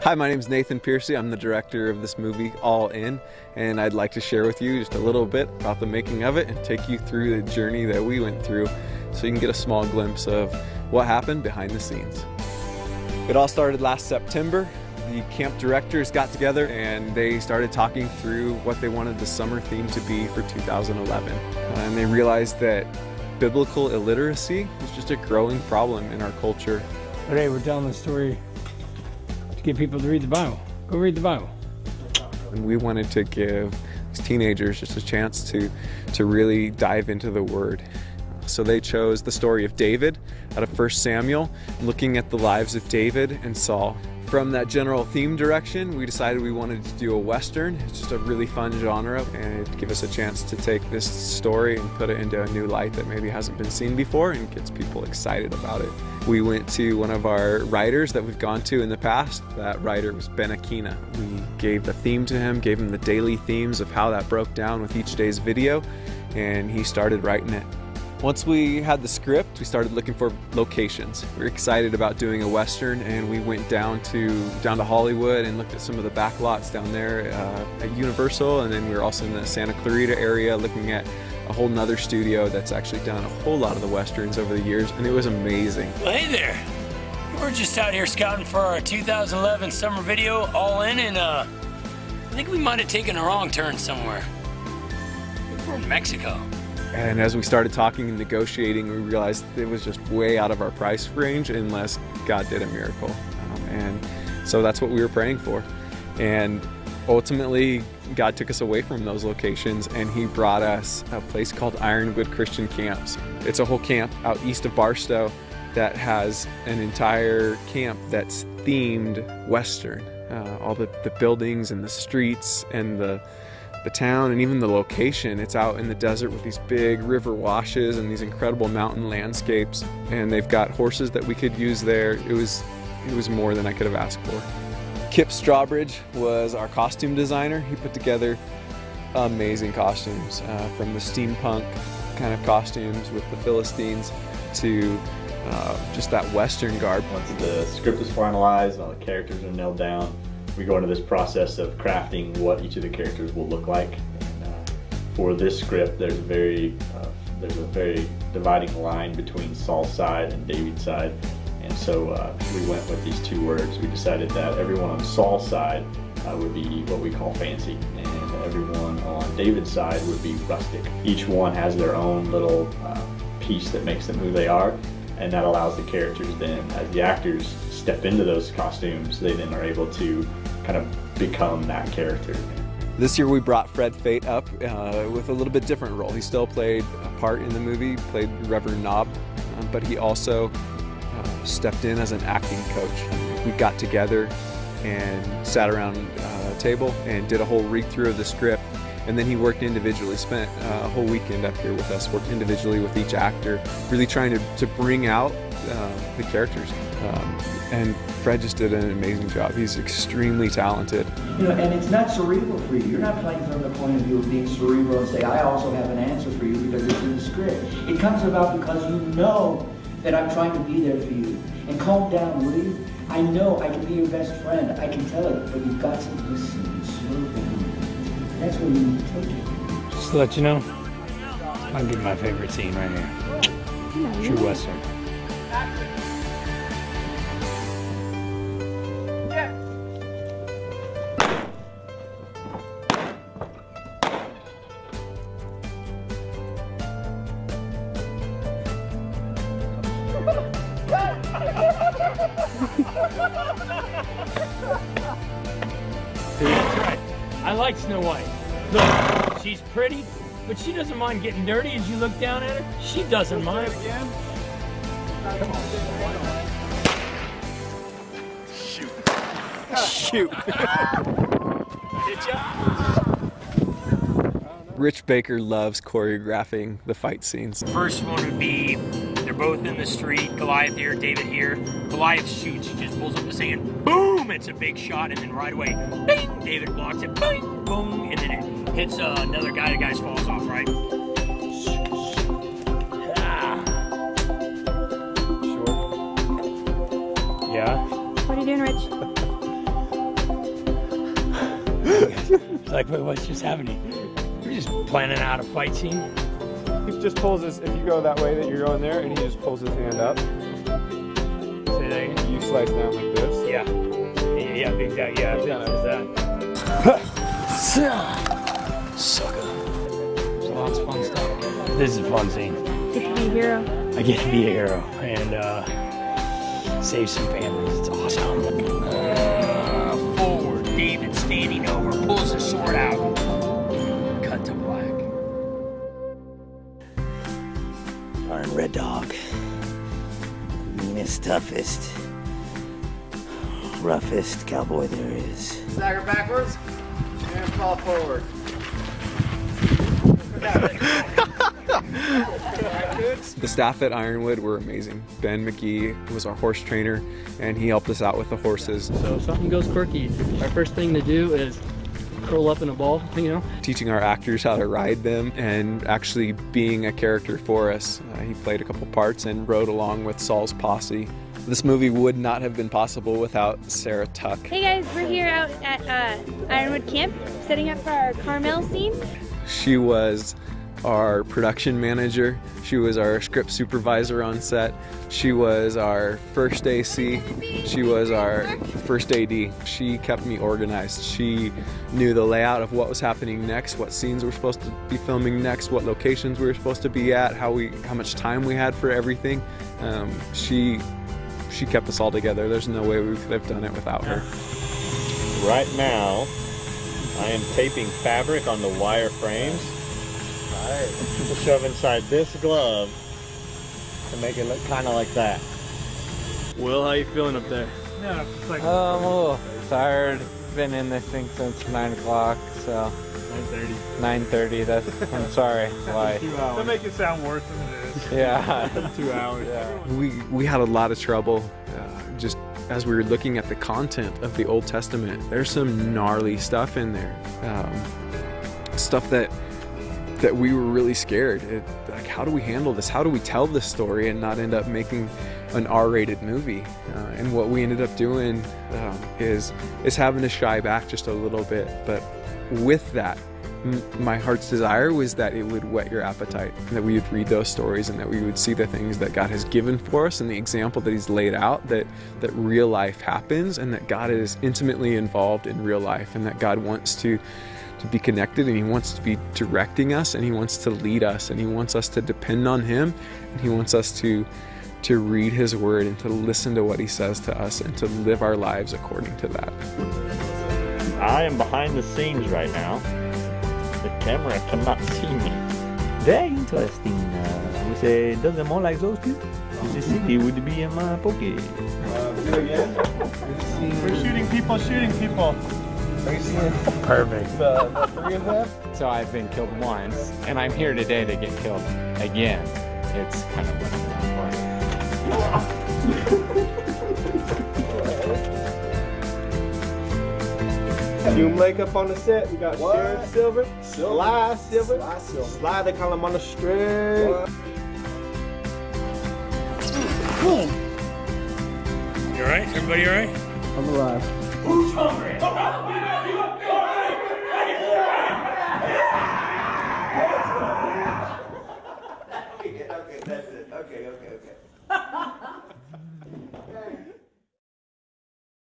Hi, my name is Nathan Piercy. I'm the director of this movie, All In, and I'd like to share with you just a little bit about the making of it and take you through the journey that we went through so you can get a small glimpse of what happened behind the scenes. It all started last September. The camp directors got together and they started talking through what they wanted the summer theme to be for 2011. And they realized that biblical illiteracy was just a growing problem in our culture. Today we're telling the story to get people to read the Bible. Go read the Bible. And we wanted to give these teenagers just a chance to really dive into the Word. So they chose the story of David out of 1 Samuel, looking at the lives of David and Saul. From that general theme direction, we decided we wanted to do a Western. It's just a really fun genre, and it'd give us a chance to take this story and put it into a new light that maybe hasn't been seen before and gets people excited about it. We went to one of our writers that we've gone to in the past. That writer was Ben Akina. We gave the theme to him, gave him the daily themes of how that broke down with each day's video, and he started writing it. Once we had the script, we started looking for locations. We were excited about doing a Western, and we went down to Hollywood and looked at some of the back lots down there at Universal, and then we were also in the Santa Clarita area looking at a whole nother studio that's actually done a whole lot of the Westerns over the years, and it was amazing. Well, hey there. We're just out here scouting for our 2011 summer video, All In, and I think we might have taken a wrong turn somewhere. We're in Mexico. And as we started talking and negotiating, we realized it was just way out of our price range unless God did a miracle. And so that's what we were praying for. And ultimately, God took us away from those locations and He brought us a place called Ironwood Christian Camps. It's a whole camp out east of Barstow that has an entire camp that's themed Western. All the buildings and the streets and the town and even the location. It's out in the desert with these big river washes and these incredible mountain landscapes, and they've got horses that we could use there. It was more than I could have asked for. Kip Strawbridge was our costume designer. He put together amazing costumes, from the steampunk kind of costumes with the Philistines to just that Western garb. Once the script is finalized and all the characters are nailed down, we go into this process of crafting what each of the characters will look like. And, for this script, there's a very dividing line between Saul's side and David's side, and so we went with these two words. We decided that everyone on Saul's side would be what we call fancy, and everyone on David's side would be rustic. Each one has their own little piece that makes them who they are, and that allows the characters then, as the actors step into those costumes, they then are able to kind of become that character. This year we brought Fred Fate up with a little bit different role. He still played a part in the movie, played Reverend Knob, but he also stepped in as an acting coach. We got together and sat around a table and did a whole read-through of the script, and then he worked individually, spent a whole weekend up here with us, worked individually with each actor, really trying to bring out the characters. And Fred just did an amazing job. He's extremely talented. You know, and it's not cerebral for you. You're not playing from the point of view of being cerebral and say, I also have an answer for you because it's in the script. It comes about because you know that I'm trying to be there for you. And calm down, will you? I know I can be your best friend. I can tell it, but you've got to listen and slow down. That's where you need to take it. Just to let you know, I'll give you my favorite scene right here. True Western. That's right. I like Snow White. Look, she's pretty, but she doesn't mind getting dirty as you look down at her. She doesn't mind. Come on. Shoot. Did ya? Rich Baker loves choreographing the fight scenes. First one would be, they're both in the street, Goliath here, David here. Goliath shoots, he just pulls up the sand, boom, it's a big shot, and then right away, bing, David blocks it, bing, boom, and then it hits another guy, the guy falls off, right? Yeah. What are you doing, Rich? Like, what's just happening? We're just planning out a fight scene. He just pulls his, if you go that way that you're going there, and he just pulls his hand up. Say that again? You slice down like this. Yeah. Yeah, big that. Yeah, big as that. Sucker. There's lots of fun stuff. This is a fun scene. Get to be a hero. I get to be a hero and save some families. It's awesome. Forward, David standing over, pulls his sword out. Cut to black. Iron Red Dog. Meanest, toughest, roughest cowboy there is. Stagger backwards and fall forward. The staff at Ironwood were amazing. Ben McGee was our horse trainer, and he helped us out with the horses. So if something goes quirky, our first thing to do is curl up in a ball, you know? Teaching our actors how to ride them and actually being a character for us. He played a couple parts and rode along with Saul's posse. This movie would not have been possible without Sarah Tuck. Hey guys, we're here out at Ironwood Camp, setting up for our Carmel scene. She was our production manager. She was our script supervisor on set. She was our first AC. She was our first AD. She kept me organized. She knew the layout of what was happening next, what scenes we were supposed to be filming next, what locations we were supposed to be at, how much time we had for everything. She kept us all together. There's no way we could have done it without her. Right now, I am taping fabric on the wire frames to shove inside this glove to make it look kind of like that. Will, how you feeling up there? Yeah, it's like I'm a little tired. Been in this thing since 9 o'clock, so 9:30. I'm sorry. Why? 2 hours. Don't make it sound worse than it is. Yeah. 2 hours. Yeah. We had a lot of trouble just as we were looking at the content of the Old Testament. There's some gnarly stuff in there, stuff that we were really scared. Like, how do we handle this? How do we tell this story and not end up making an R-rated movie? And what we ended up doing is having to shy back just a little bit. But with that, my heart's desire was that it would whet your appetite, and that we would read those stories, and that we would see the things that God has given for us and the example that He's laid out, that real life happens, and that God is intimately involved in real life, and that God wants to be connected, and He wants to be directing us, and He wants to lead us, and He wants us to depend on Him, and He wants us to read His Word and to listen to what He says to us and to live our lives according to that. I am behind the scenes right now. The camera cannot see me. Very interesting. We say, does it more like those two? The city would be in my pocket. Do it again. We're shooting people, Are you seeing Perfect. the three of them? So I've been killed once, and I'm here today to get killed again. It's kind of what I'm Hume Lake up on the set. We got Sheriff Silver, Sly Silver, Sly, they call him on the string. You alright? Everybody alright? I'm alive. Who's hungry?